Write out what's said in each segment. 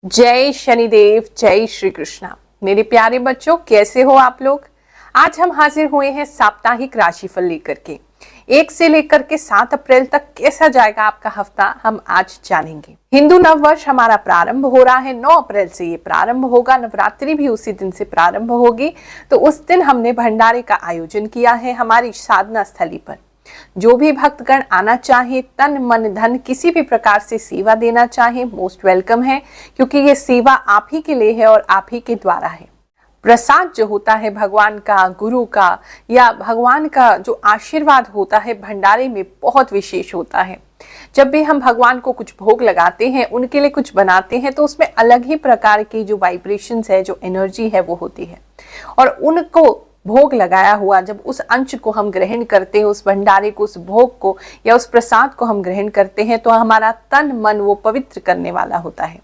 जय शनिदेव, जय श्री कृष्णा। मेरे प्यारे बच्चों, कैसे हो आप लोग। आज हम हाजिर हुए हैं साप्ताहिक राशिफल लेकर के। 1 से लेकर के 7 अप्रैल तक कैसा जाएगा आपका हफ्ता, हम आज जानेंगे। हिंदू नववर्ष हमारा प्रारंभ हो रहा है, 9 अप्रैल से ये प्रारंभ होगा। नवरात्रि भी उसी दिन से प्रारंभ होगी। तो उस दिन हमने भंडारे का आयोजन किया है हमारी साधना स्थली पर। जो भी भक्तगण आना चाहे, तन मन धन किसी भी प्रकार से सेवा देना चाहे, मोस्ट वेलकम है, क्योंकि ये सेवा आप ही के लिए है और आप ही के द्वारा है। प्रसाद जो होता है भगवान का, गुरु का या भगवान का जो आशीर्वाद होता है भंडारे में, बहुत विशेष होता है। जब भी हम भगवान को कुछ भोग लगाते हैं, उनके लिए कुछ बनाते हैं, तो उसमें अलग ही प्रकार की जो वाइब्रेशंस है, जो एनर्जी है वो होती है। और उनको भोग लगाया हुआ जब उस अंश को हम ग्रहण करते हैं, उस भंडारे को, उस भोग को या उस प्रसाद को हम ग्रहण करते हैं, तो हमारा तन मन वो पवित्र करने वाला होता है।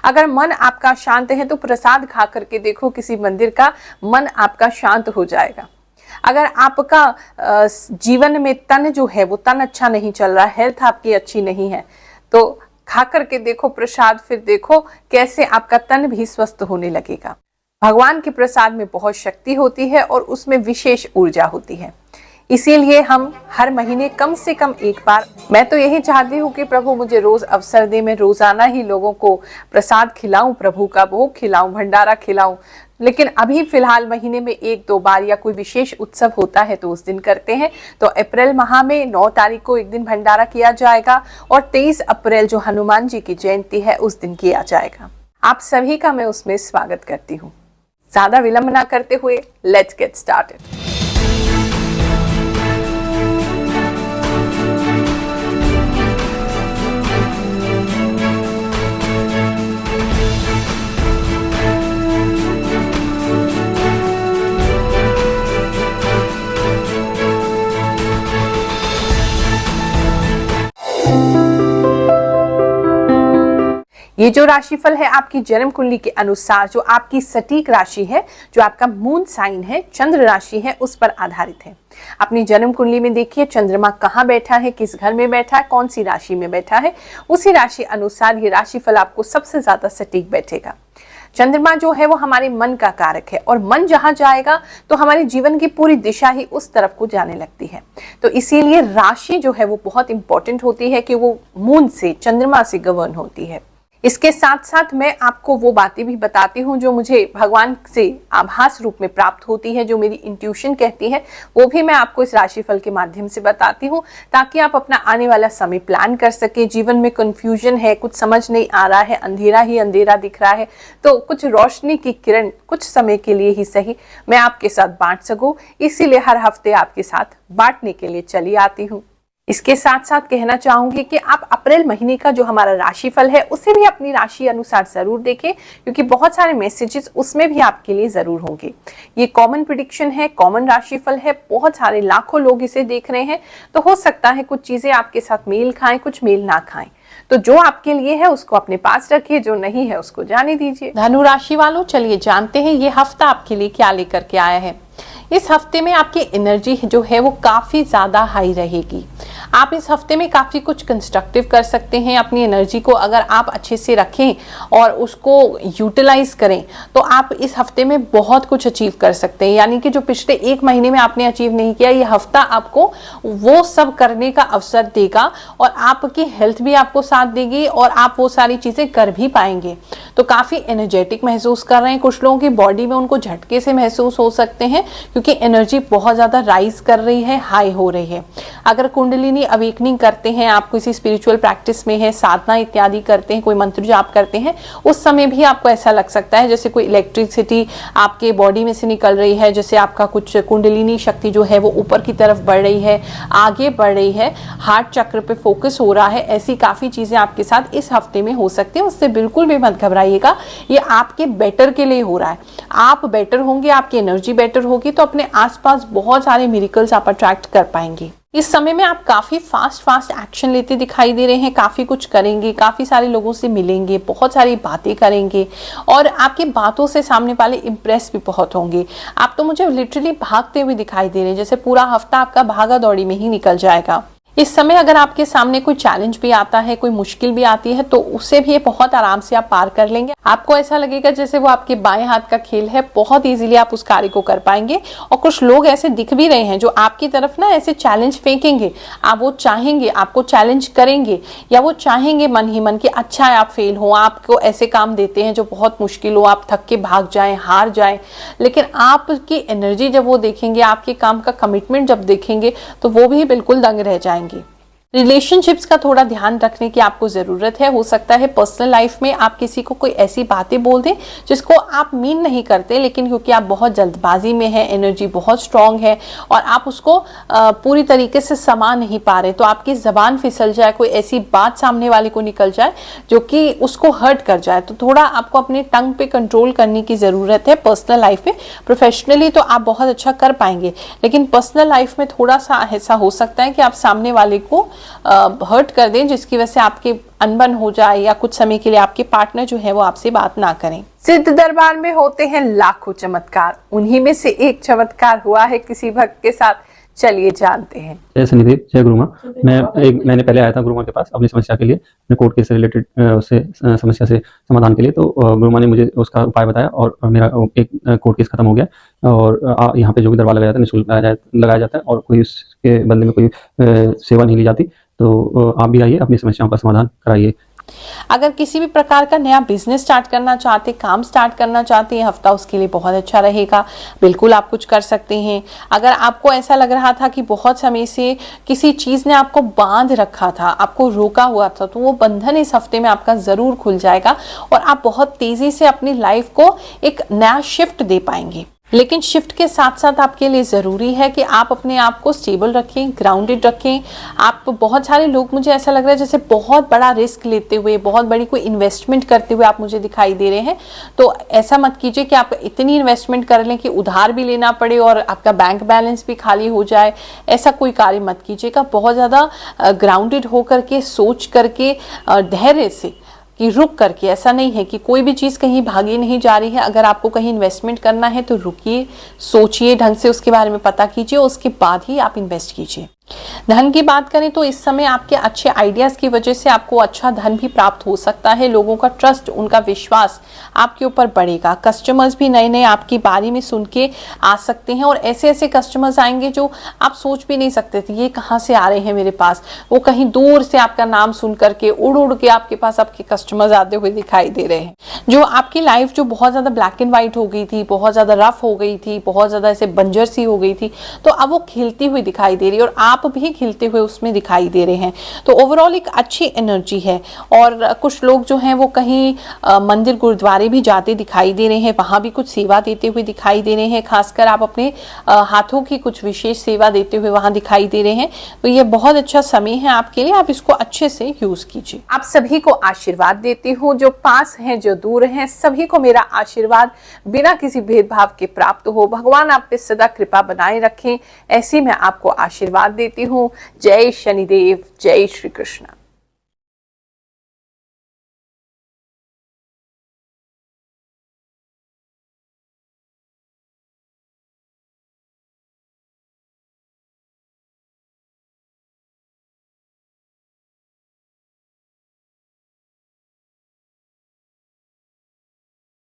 अगर मन आपका शांत है तो प्रसाद खा करके देखो किसी मंदिर का, मन आपका शांत हो जाएगा। अगर आपका जीवन में तन जो है वो तन अच्छा नहीं चल रहा, हेल्थ आपकी अच्छी नहीं है, तो खा करके देखो प्रसाद, फिर देखो कैसे आपका तन भी स्वस्थ होने लगेगा। भगवान के प्रसाद में बहुत शक्ति होती है और उसमें विशेष ऊर्जा होती है। इसीलिए हम हर महीने कम से कम एक बार, मैं तो यही चाहती हूँ कि प्रभु मुझे रोज अवसर दे, मैं रोजाना ही लोगों को प्रसाद खिलाऊं, प्रभु का भोग खिलाऊं, भंडारा खिलाऊं। लेकिन अभी फिलहाल महीने में 1-2 बार या कोई विशेष उत्सव होता है तो उस दिन करते हैं। तो अप्रैल माह में 9 तारीख को एक दिन भंडारा किया जाएगा और 23 अप्रैल जो हनुमान जी की जयंती है उस दिन किया जाएगा। आप सभी का मैं उसमें स्वागत करती हूँ। ज्यादा विलंब ना करते हुए लेट्स गेट स्टार्टेड। ये जो राशिफल है आपकी जन्म कुंडली के अनुसार, जो आपकी सटीक राशि है, जो आपका मून साइन है, चंद्र राशि है, उस पर आधारित है। अपनी जन्म कुंडली में देखिए चंद्रमा कहाँ बैठा है, किस घर में बैठा है, कौन सी राशि में बैठा है, उसी राशि अनुसार ये राशिफल आपको सबसे ज्यादा सटीक बैठेगा। चंद्रमा जो है वो हमारे मन का कारक है और मन जहां जाएगा तो हमारे जीवन की पूरी दिशा ही उस तरफ को जाने लगती है। तो इसीलिए राशि जो है वो बहुत इंपॉर्टेंट होती है कि वो मून से, चंद्रमा से गवर्न होती है। इसके साथ साथ मैं आपको वो बातें भी बताती हूँ जो मुझे भगवान से आभास रूप में प्राप्त होती है, जो मेरी इंट्यूशन कहती है, वो भी मैं आपको इस राशिफल के माध्यम से बताती हूँ, ताकि आप अपना आने वाला समय प्लान कर सके। जीवन में कंफ्यूजन है, कुछ समझ नहीं आ रहा है, अंधेरा ही अंधेरा दिख रहा है, तो कुछ रोशनी की किरण कुछ समय के लिए ही सही मैं आपके साथ बांट सकूं, इसीलिए हर हफ्ते आपके साथ बांटने के लिए चली आती हूँ। इसके साथ साथ कहना चाहूंगी कि आप अप्रैल महीने का जो हमारा राशिफल है उसे भी अपनी राशि अनुसार जरूर देखें, क्योंकि बहुत सारे मैसेजेस उसमें भी आपके लिए जरूर होंगे। ये कॉमन प्रिडिक्शन है, कॉमन राशिफल है, बहुत सारे लाखों लोग इसे देख रहे हैं, तो हो सकता है कुछ चीजें आपके साथ मेल खाएं, कुछ मेल ना खाएं। तो जो आपके लिए है उसको अपने पास रखिए, जो नहीं है उसको जाने दीजिए। धनु राशि वालों, चलिए जानते हैं ये हफ्ता आपके लिए क्या लेकर के आया है। इस हफ्ते में आपकी एनर्जी जो है वो काफी ज्यादा हाई रहेगी। आप इस हफ्ते में काफी कुछ कंस्ट्रक्टिव कर सकते हैं। अपनी एनर्जी को अगर आप अच्छे से रखें और उसको यूटिलाइज करें तो आप इस हफ्ते में बहुत कुछ अचीव कर सकते हैं। यानी कि जो पिछले 1 महीने में आपने अचीव नहीं किया, ये हफ्ता आपको वो सब करने का अवसर देगा और आपकी हेल्थ भी आपको साथ देगी और आप वो सारी चीजें कर भी पाएंगे। तो काफी एनर्जेटिक महसूस कर रहे हैं। कुछ लोगों की बॉडी में उनको झटके से महसूस हो सकते हैं, क्योंकि एनर्जी बहुत ज्यादा राइज कर रही है, हाई हो रही है। अगर कुंडलिनी अवेकनिंग करते हैं, आप किसी स्पिरिचुअल प्रैक्टिस में है, साधना इत्यादि करते हैं, कोई मंत्र जाप करते हैं, उस समय भी आपको ऐसा लग सकता है जैसे कोई इलेक्ट्रिसिटी आपके बॉडी में से निकल रही है, जैसे आपका कुछ कुंडलिनी शक्ति जो है वो ऊपर की तरफ बढ़ रही है, आगे बढ़ रही है, हार्ट चक्र पे फोकस हो रहा है। ऐसी काफी चीजें आपके साथ इस हफ्ते में हो सकती है। उससे बिल्कुल भी मत घबराइएगा, ये आपके बेटर के लिए हो रहा है। आप बेटर होंगे, आपकी एनर्जी बेटर होगी, तो अपने आसपास बहुत सारे मिरेकल्स आप अट्रैक्ट कर पाएंगे। इस समय में आप काफी फास्ट एक्शन लेते दिखाई दे रहे हैं, काफी कुछ करेंगे, काफी सारे लोगों से मिलेंगे, बहुत सारी बातें करेंगे और आपकी बातों से सामने वाले इंप्रेस भी बहुत होंगे। आप तो मुझे लिटरली भागते हुए दिखाई दे रहे हैं, जैसे पूरा हफ्ता आपका भागा दौड़ी में ही निकल जाएगा। इस समय अगर आपके सामने कोई चैलेंज भी आता है, कोई मुश्किल भी आती है, तो उसे भी बहुत आराम से आप पार कर लेंगे। आपको ऐसा लगेगा जैसे वो आपके बाएं हाथ का खेल है, बहुत इजीली आप उस कार्य को कर पाएंगे। और कुछ लोग ऐसे दिख भी रहे हैं जो आपकी तरफ ना ऐसे चैलेंज फेंकेंगे, आप वो चाहेंगे, आपको चैलेंज करेंगे, या वो चाहेंगे मन ही मन कि अच्छा है आप फेल हो, आपको ऐसे काम देते हैं जो बहुत मुश्किल हो, आप थक के भाग जाएं, हार जाएं। लेकिन आपकी एनर्जी जब वो देखेंगे, आपके काम का कमिटमेंट जब देखेंगे, तो वो भी बिल्कुल दंग रह जाएंगे। रिलेशनशिप्स का थोड़ा ध्यान रखने की आपको जरूरत है। हो सकता है पर्सनल लाइफ में आप किसी को कोई ऐसी बातें बोल दें जिसको आप मीन नहीं करते, लेकिन क्योंकि आप बहुत जल्दबाजी में हैं, एनर्जी बहुत स्ट्रांग है और आप उसको पूरी तरीके से समा नहीं पा रहे, तो आपकी जबान फिसल जाए, कोई ऐसी बात सामने वाले को निकल जाए जो कि उसको हर्ट कर जाए। तो थोड़ा आपको अपने टंग पे कंट्रोल करने की जरूरत है पर्सनल लाइफ में। प्रोफेशनली तो आप बहुत अच्छा कर पाएंगे, लेकिन पर्सनल लाइफ में थोड़ा सा ऐसा हो सकता है कि आप सामने वाले को हर्ट कर दें, जिसकी वजह से आपके अनबन हो जाए या कुछ समय के लिए आपके पार्टनर जो है वो आपसे बात ना करें। सिद्ध दरबार में होते हैं लाखों चमत्कार, उन्हीं में से एक चमत्कार हुआ है किसी भक्त के साथ। चलिए जानते हैं। जय शनिदेव, जय गुरु माँ। मैंने पहले आया था गुरु माँ के पास अपनी समस्या के लिए, अपने कोर्ट केस से रिलेटेड उससे समस्या से समाधान के लिए। तो गुरु माँ ने मुझे उसका उपाय बताया और मेरा एक कोर्ट केस खत्म हो गया। और यहाँ पे जो भी दरबार लगाया जाता है निःशुल्क लगाया जाता है और कोई उसके बदले में कोई सेवा नहीं ली जाती। तो आप भी आइए, अपनी समस्याओं का समाधान कराइए। अगर किसी भी प्रकार का नया बिजनेस स्टार्ट करना चाहते, काम स्टार्ट करना चाहते हैं, हफ्ता उसके लिए बहुत अच्छा रहेगा। बिल्कुल आप कुछ कर सकते हैं। अगर आपको ऐसा लग रहा था कि बहुत समय से किसी चीज ने आपको बांध रखा था, आपको रोका हुआ था, तो वो बंधन इस हफ्ते में आपका जरूर खुल जाएगा और आप बहुत तेजी से अपनी लाइफ को एक नया शिफ्ट दे पाएंगे। लेकिन शिफ्ट के साथ साथ आपके लिए ज़रूरी है कि आप अपने आप को स्टेबल रखें, ग्राउंडेड रखें। आप बहुत सारे लोग, मुझे ऐसा लग रहा है जैसे बहुत बड़ा रिस्क लेते हुए, बहुत बड़ी कोई इन्वेस्टमेंट करते हुए आप मुझे दिखाई दे रहे हैं। तो ऐसा मत कीजिए कि आप इतनी इन्वेस्टमेंट कर लें कि उधार भी लेना पड़े और आपका बैंक बैलेंस भी खाली हो जाए। ऐसा कोई कार्य मत कीजिएगा। बहुत ज़्यादा ग्राउंडेड होकर के, सोच करके, धैर्य से कि रुक करके, ऐसा नहीं है कि कोई भी चीज़ कहीं भागी नहीं जा रही है। अगर आपको कहीं इन्वेस्टमेंट करना है तो रुकिए, सोचिए ढंग से, उसके बारे में पता कीजिए, उसके बाद ही आप इन्वेस्ट कीजिए। धन की बात करें तो इस समय आपके अच्छे आइडियाज़ की वजह से आपको अच्छा धन भी प्राप्त हो सकता है। लोगों का ट्रस्ट, उनका विश्वास आपके ऊपर बढ़ेगा। कस्टमर्स भी नए नए आपकी बारे में सुन के आ सकते हैं और ऐसे ऐसे कस्टमर्स आएंगे जो आप सोच भी नहीं सकते थे ये कहाँ से आ रहे हैं मेरे पास। वो कहीं दूर से आपका नाम सुन करके उड़ उड़ के आपके पास आपके कस्टमर्स आते हुए दिखाई दे रहे हैं। जो आपकी लाइफ जो बहुत ज़्यादा ब्लैक एंड व्हाइट हो गई थी, बहुत ज़्यादा रफ हो गई थी, बहुत ज़्यादा ऐसे बंजर सी हो गई थी, तो अब वो खिलती हुई दिखाई दे रही है और आप भी खिलते हुए उसमें दिखाई दे रहे हैं। तो ओवरऑल एक अच्छी एनर्जी है। और कुछ लोग जो हैं वो कहीं मंदिर गुरुद्वारे भी जाते दिखाई दे रहे हैं, वहाँ भी कुछ सेवा देते हुए दिखाई दे रहे हैं। खासकर आप अपने हाथों की कुछ विशेष सेवा देते हुए वहाँ दिखाई दे रहे हैं। तो ये बहुत अच्छा समय है आपके लिए, आप इसको अच्छे से यूज कीजिए। आप सभी को आशीर्वाद देती हूँ, जो पास हैं, जो दूर हैं, सभी को मेरा आशीर्वाद बिना किसी भेदभाव के प्राप्त हो। भगवान आप पे सदा कृपा बनाए रखें, ऐसी मैं आपको आशीर्वाद देती हूँ। जय शनिदेव, जय श्री कृष्ण।